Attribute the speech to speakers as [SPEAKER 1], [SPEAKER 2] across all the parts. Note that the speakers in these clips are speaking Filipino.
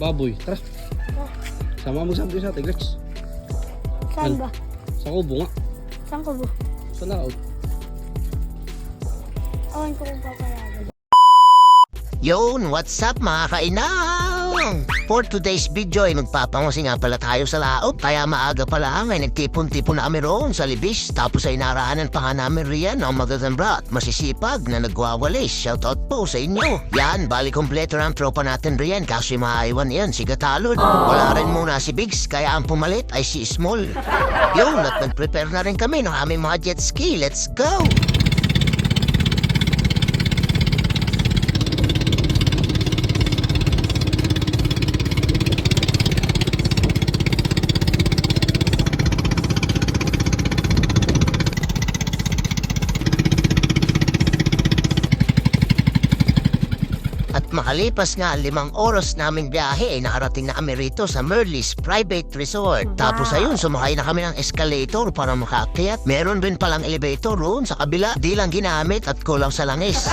[SPEAKER 1] baboy. Tara. Sama mo sabi sa Tigrex.
[SPEAKER 2] Saan ba?
[SPEAKER 1] Sa kubo nga.
[SPEAKER 2] Saan ko ba?
[SPEAKER 1] Sa laot.
[SPEAKER 2] Awan ko kung papayagan.
[SPEAKER 3] Yon, what's up mga kainang? For today's video ay magpapangusi nga pala tayo sa laop. Kaya maaga pa lang ay nagtipon-tipon na kami roon sa Libis. Tapos ay naraanan pa nga namin riyan ang magaganda at masisipag na nagwawalis. Shoutout po sa inyo. Yan, bali kompleto ng tropa natin riyan. Kasi maaiwan yan si Gatalod. Wala rin muna si Biggs kaya ang pumalit ay si Small. Yun, at nag-prepare na rin kami ng aming mga jet ski. Let's go! Makalipas nga 5 oras naming biyahe ay nakarating na kami rito sa Merlis Private Resort. Wow. Tapos ayun, sumakay na kami ng escalator para makaakyat. Meron din palang elevator roon sa kabila. Di lang ginamit at kulang sa langis.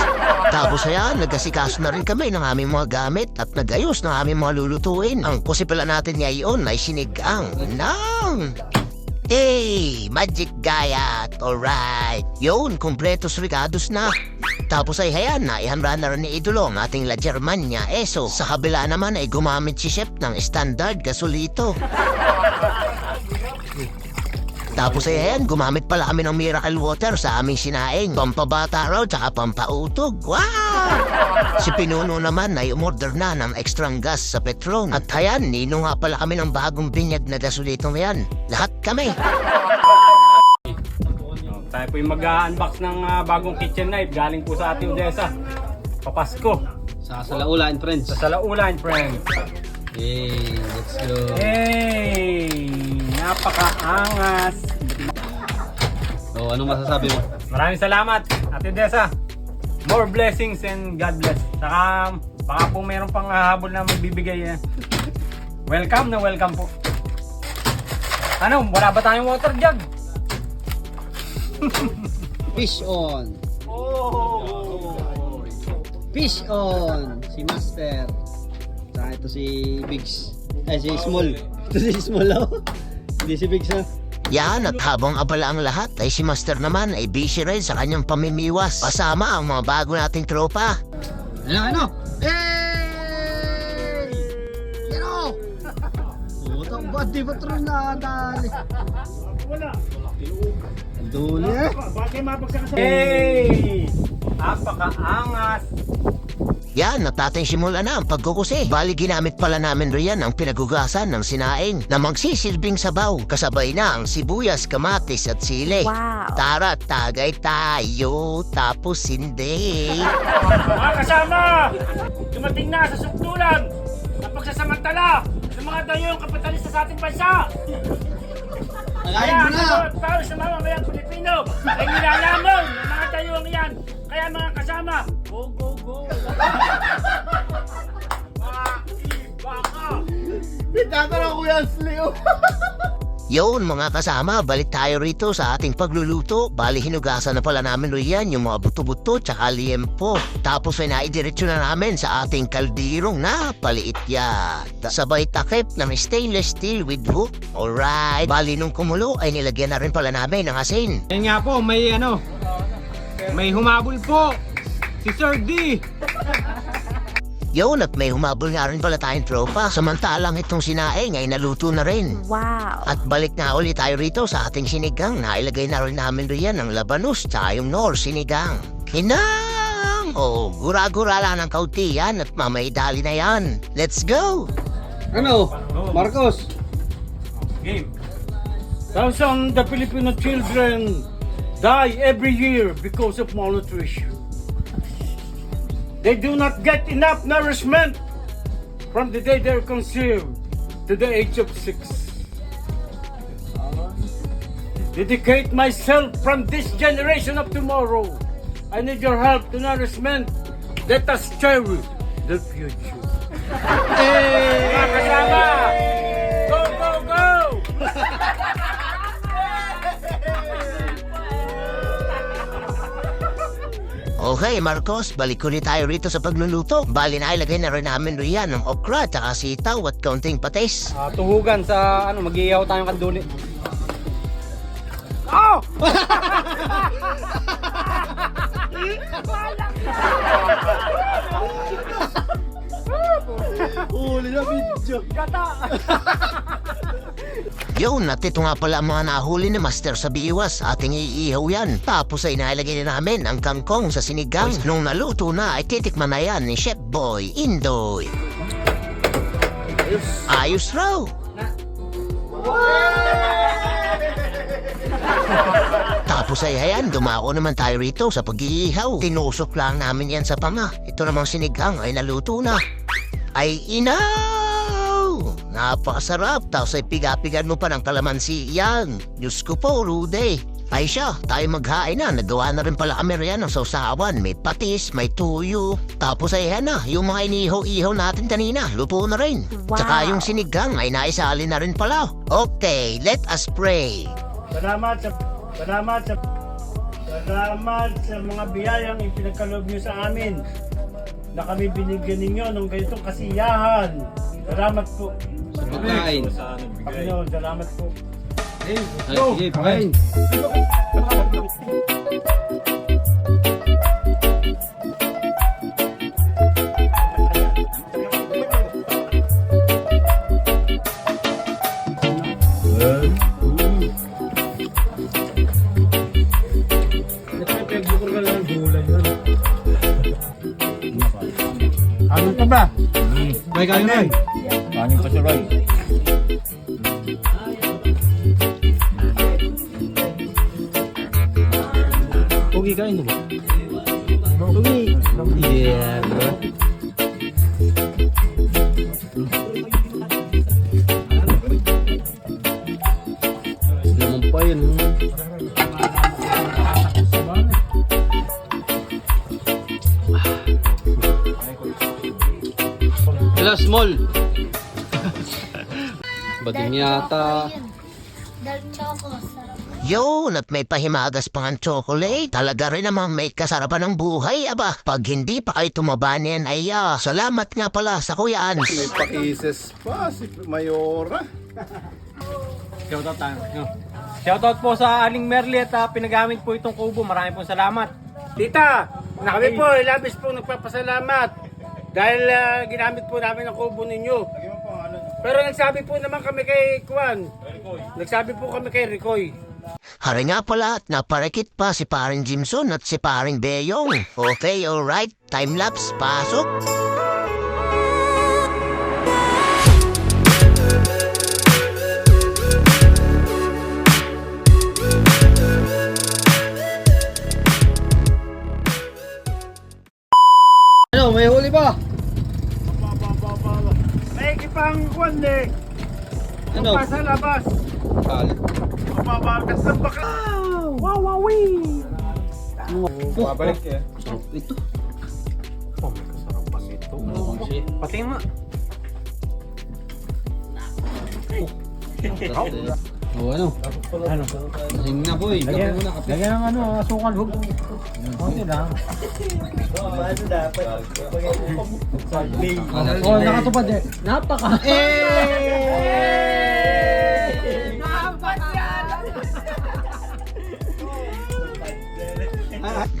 [SPEAKER 3] Tapos ayan, nagkasikaso na rin kami ng aming mga gamit at nagayos ng aming mga lulutuin. Ang kusi pala natin ngayon ay sinigang ng... Hey, Magic Gayat, alright. Yun, kompletos regados na. Tapos ay hayan na, ihanda na rin ni Idolo ang ating La Germania Eso. Sa kabila naman ay gumamit si Chef ng standard gasolito. Tapos ay ayan, gumamit pala kami ng miracle water sa aming sinaing. Pampabata raw, tsaka pampautog. Wow! Si Pinuno naman ay umorder na ng extrang gas sa Petron. At ayan, nino nga pala kami ng bagong binyag na gasolito yan. Lahat kami.
[SPEAKER 4] Tayo po yung mag-unbox ng bagong kitchen knife galing po sa ating Odessa. Papasko.
[SPEAKER 1] Sa Salaulan, friends.
[SPEAKER 4] Sa Salaulan, friends.
[SPEAKER 1] Hey, let's go.
[SPEAKER 4] Hey! Napakaangas.
[SPEAKER 1] So, anong masasabi mo?
[SPEAKER 4] Maraming salamat, Ate Odessa. More blessings and God bless. Saka baka po mayroon pang habol na magbibigay. Welcome na welcome po. Ano, wala ba tayong water jug?
[SPEAKER 1] Fish on.
[SPEAKER 4] Oh!
[SPEAKER 1] Fish on. Si Master. Saka ito si Biggs. Ay, si Small. Ito si Small, oh. Hindi si Biggs, oh.
[SPEAKER 3] Yan, at habang abala ang lahat ay si Master naman ay busy rin sa kanyang pamimiwas. Kasama ang mga bago nating tropa.
[SPEAKER 1] Ano? Hey! Ano? Utang ba? Di ba ito nadali?
[SPEAKER 4] Wala.
[SPEAKER 1] Duli eh.
[SPEAKER 4] Hey! Napakaangas.
[SPEAKER 3] Yan, natatensimula na ang pagkukusi. Bali ginamit pala namin riyan ang pinagugasan ng sinaing na magsisilbing sabaw. Kasabay na ang sibuyas, kamatis at sili.
[SPEAKER 2] Wow!
[SPEAKER 3] Tara, tagay tayo, tapos hindi.
[SPEAKER 4] Mga kasama! Dumating na sa sukdulan ang pagsasamantala ng mga dayong kapitalista sa ating bansa.
[SPEAKER 1] Alayin mo na!
[SPEAKER 4] Para sa mamamayang Pilipino ay nilalamon ng mga dayong iyan. Kaya mga kasama, go, go, go! Baka!
[SPEAKER 1] Pinagkakaroon ko yan, Sleo!
[SPEAKER 3] Yun mga kasama, balik tayo rito sa ating pagluluto. Bali hinugasan na pala namin riyan yung mga buto-buto tsaka liempo. Tapos ay naidiretso na namin sa ating kaldirong napaliit yan. Sabay takip ng stainless steel with hook. Alright, bali nung kumulo ay nilagyan na rin pala namin ng asin.
[SPEAKER 4] Yan nga po, may humabol po si Sir D.
[SPEAKER 3] Yun, at may humabol nga rin pala tayong tropa. Samantalang itong sinaing ay naluto na rin.
[SPEAKER 2] Wow!
[SPEAKER 3] At balik na ulit tayo rito sa ating sinigang. Nailagay na rin namin riyan ang labanos tsaka yung nor sinigang. Hinang! Oh, gura-gura lang ng kaunti yan at mamay dali na yan. Let's go!
[SPEAKER 1] Ano? Marcos?
[SPEAKER 4] Game. Thousands of Filipino children die every year because of malnutrition. They do not get enough nourishment from the day they're conceived to the age of 6. Dedicate myself from this generation of tomorrow. I need your help to nourishment. Let us cherish the future. Hey! Mga kasama! Go, go, go!
[SPEAKER 3] Okay, Marcos, balik ulit tayo rito sa pagluluto. Bali na ilagay na rin namin riyan ng okra, tsaka sitaw at kaunting patis.
[SPEAKER 5] Tuhugan sa mag-iihaw tayong kanduli. Oh!
[SPEAKER 1] Huli na video.
[SPEAKER 3] Yun, at ito nga pala ang mga nahuli ni Master sa biwas. Ating iihaw yan. Tapos ay nailagay na namin ang kangkong sa sinigang. Nung naluto na ay titikman na yan ni Chef Boy Indoy. Ayos raw. Tapos ay ayan, dumako naman tayo rito sa pag-iihaw. Tinusok lang namin yan sa panga. Ito namang sinigang ay naluto na. Ay inaw! Napakasarap. Tapos ay piga-pigan mo pa ng kalamansi yan. Diyos ko po, Rude. Ay siya, tayo maghain na. Nagawa na rin pala kami riyan ng sausawan. May patis, may tuyo. Tapos ay yan na, yung mga inihaw-ihaw natin kanina, luto na rin.
[SPEAKER 2] Wow.
[SPEAKER 3] Tsaka yung sinigang ay naisali na rin pala. Okay, let us pray.
[SPEAKER 4] Salamat sa mga biyayang ipinagkaloob niyo sa amin na kami binigyan ninyo ng ganitong kasiyahan. Salamat po.
[SPEAKER 1] Sa pagkain.
[SPEAKER 4] Panginoon, salamat po.
[SPEAKER 1] Ay, sige, pakain.
[SPEAKER 4] Ano pa ba?
[SPEAKER 1] May kain na.
[SPEAKER 4] Kanin pa si Roy.
[SPEAKER 1] Pogi kain mo ba? Pogi. Yeah, bro. Lamang pa yun. Hello, small. Bading yata.
[SPEAKER 2] Dark choco. Sarap.
[SPEAKER 3] Yun, at may pahimagas pang ang chocolate. Talaga rin namang may kasarapan ng buhay, aba. Pag hindi pa kayo tumabanin, ay salamat nga pala sa Kuya Ans.
[SPEAKER 6] May pakises pa si Mayora.
[SPEAKER 5] Shoutout tayo. Shoutout po sa Aling Merly at pinagamit po itong kubo. Maraming pong salamat.
[SPEAKER 4] Tita, kami po, labis po nagpapasalamat. Dahil ginamit po namin ang kubo ninyo. Pero nagsabi po naman kami kay Kuan. Nagsabi po kami kay Ricoy.
[SPEAKER 3] Hari nga pala at naparakit pa si paring Jimson at si paring Beyong. Okay, alright. Time-lapse, pasok.
[SPEAKER 1] Ano, may huli ba?
[SPEAKER 4] May kipang Kuan eh.
[SPEAKER 1] Ano?
[SPEAKER 4] Pa sa labas.
[SPEAKER 1] Kalit.
[SPEAKER 4] Mababagas sa baka. Wow, wee.
[SPEAKER 6] Babalik eh.
[SPEAKER 1] Sarap ito.
[SPEAKER 5] Pati mo.
[SPEAKER 1] Oh, ano?
[SPEAKER 5] Ano?
[SPEAKER 1] Lasing na, boy. Kape muna, kape.
[SPEAKER 5] Lagyan ng asukal. Okay lang. Oh, nakatupad eh. Napaka.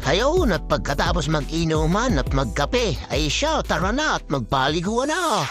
[SPEAKER 3] Ayun, at pagkatapos mag-inuman at magkape, ay siya, tara na at magpaliguan na.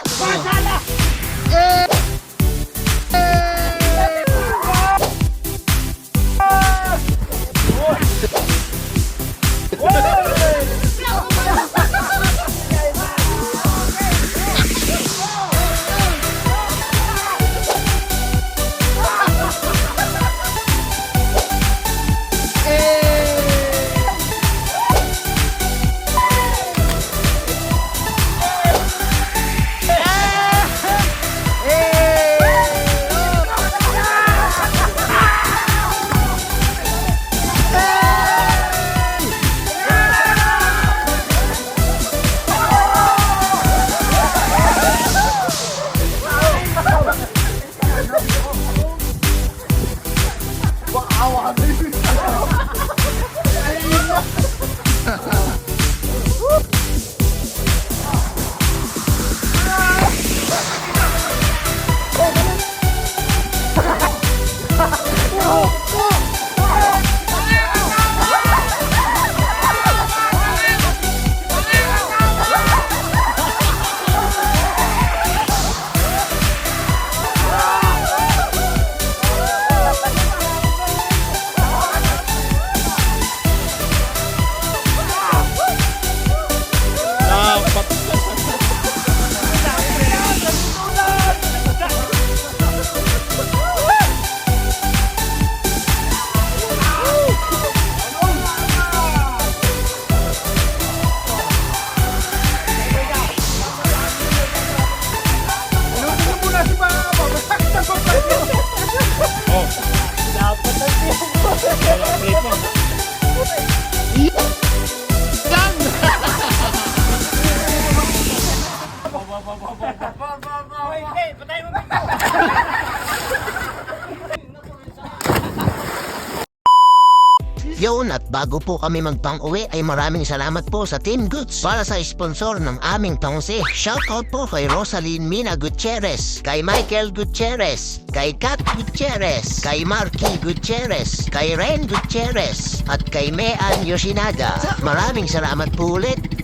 [SPEAKER 3] bago po kami magpang-uwi ay maraming salamat po sa Team Goods para sa sponsor ng aming pangse. Shoutout po kay Rosaline Mina Gutierrez, kay Michael Gutierrez, kay Kat Gutierrez, kay Marky Gutierrez, kay Ren Gutierrez, at kay Mean Yoshinaga. Maraming salamat po ulit.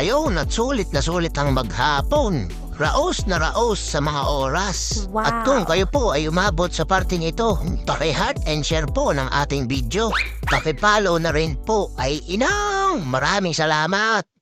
[SPEAKER 3] Ngayon at sulit na sulit ang maghapon. Raos na raos sa mga oras.
[SPEAKER 7] Wow.
[SPEAKER 3] At kung kayo po ay umabot sa parting ito, paki-heart and share po ng ating video. Paki-follow na rin po ay inang. Maraming salamat.